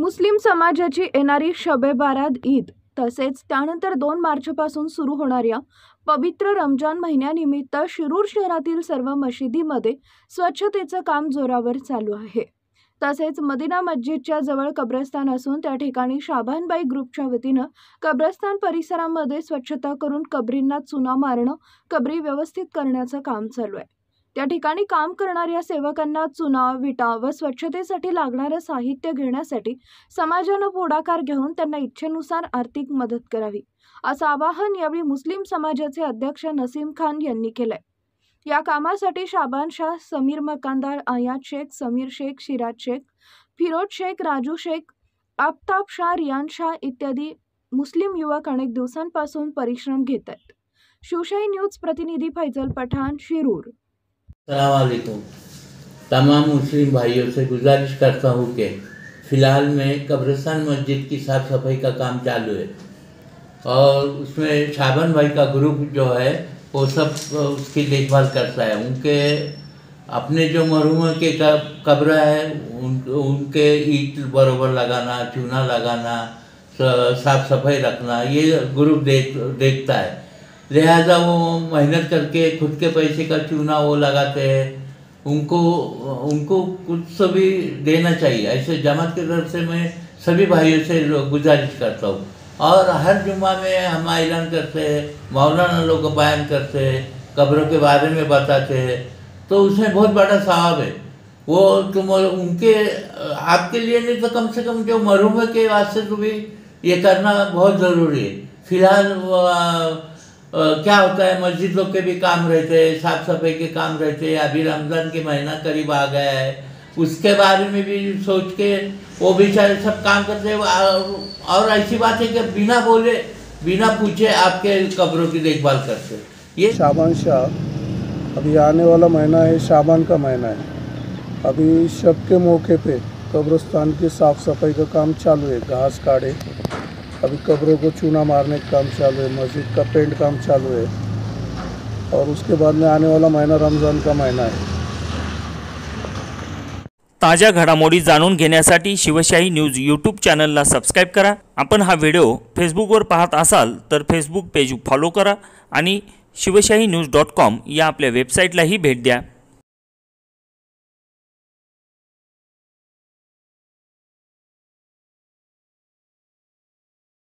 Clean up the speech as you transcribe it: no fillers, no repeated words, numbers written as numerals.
मुस्लिम समाजाची येणारी शबे बारात ईद तसेच त्यानंतर 2 मार्चपासून सुरू होणाऱ्या पवित्र रमजान महिन्यानिमित्त शिरूर शहरातील सर्व मशिदीमध्ये स्वच्छतेचं काम जोरावर चालू आहे। तसेच मदिना मस्जिदच्या जवळ कब्रस्तान असून त्या ठिकाणी शाबानबाई ग्रुपच्या वतीनं कब्रस्तान परिसरामध्ये स्वच्छता करून कबरींना चुना मारणं, कबरी व्यवस्थित करण्याचं काम चालू आहे। त्या ठिकाणी काम करणाऱ्या सेवकांना चुना, विटा व स्वच्छतेसाठी लागणारं साहित्य घेण्यासाठी समाजानं पुढाकार घेऊन त्यांना इच्छेनुसार आर्थिक मदत करावी, असं आवाहन यावेळी मुस्लिम समाजाचे अध्यक्ष नसीम खान यांनी केलंय। या कामासाठी शाबान शाह, समीर मकानदार, आयात शेख, समीर शेख, शिराज शेख, फिरोज शेख, राजू शेख, आफ्ताब शाह, रियान शाह इत्यादी मुस्लिम युवक अनेक दिवसांपासून परिश्रम घेत आहेत। शिवशाही न्यूज प्रतिनिधी फैजल पठान, शिरूर। अस्सलाम वालेकुम। तमाम मुस्लिम भाइयों से गुजारिश करता हूँ कि फ़िलहाल में कब्रिस्तान मस्जिद की साफ़ सफाई का काम चालू है और उसमें शाबान भाई का ग्रुप जो है वो सब उसकी देखभाल करता है। उनके अपने जो मरहूम के कब्र है उनके ईंट बराबर लगाना, चूना लगाना, साफ़ सफाई रखना, ये ग्रुप देखता है। लिहाजा वो मेहनत करके खुद के पैसे का चूना वो लगाते हैं। उनको कुछ तो भी देना चाहिए। ऐसे जमात की तरफ से मैं सभी भाइयों से गुजारिश करता हूँ। और हर जुम्मा में हम ऐलान करते हैं, मौलाना लोग बयान करते हैं, कब्रों के बारे में बताते हैं, तो उसमें बहुत बड़ा सवाब है। वो तुम उनके आपके लिए नहीं तो कम से कम जो मरहूम के वास्ते तो भी ये करना बहुत ज़रूरी है। फ़िलहाल क्या होता है, मस्जिदों के भी काम रहते हैं, साफ़ सफाई के काम रहते हैं। अभी रमज़ान के महीना करीब आ गया है, उसके बारे में भी सोच के वो बेचारे सब काम करते हैं। और ऐसी बात है कि बिना बोले बिना पूछे आपके कब्रों की देखभाल करते हैं। ये शाबान शाह, अभी आने वाला महीना है, शाबान का महीना है। अभी शब के मौके पे कब्रिस्तान की साफ़ सफाई का काम चालू है। घास काटे, अभी कब्रों को चूना मारने का काम चालू है, मस्जिद का पेंट काम चालू है और उसके बाद में आने वाला महीना रमज़ान का महीना है। ताज्या घडामोडी जाणून घेण्यासाठी शिवशाही न्यूज यूट्यूब चॅनलला सबस्क्राईब करा। आपण हा व्हिडिओ फेसबुकवर पाहत असाल तर फेसबुक पेज फॉलो करा आणि शिवशाही न्यूज.com या आपल्या वेबसाईटलाही भेट द्या।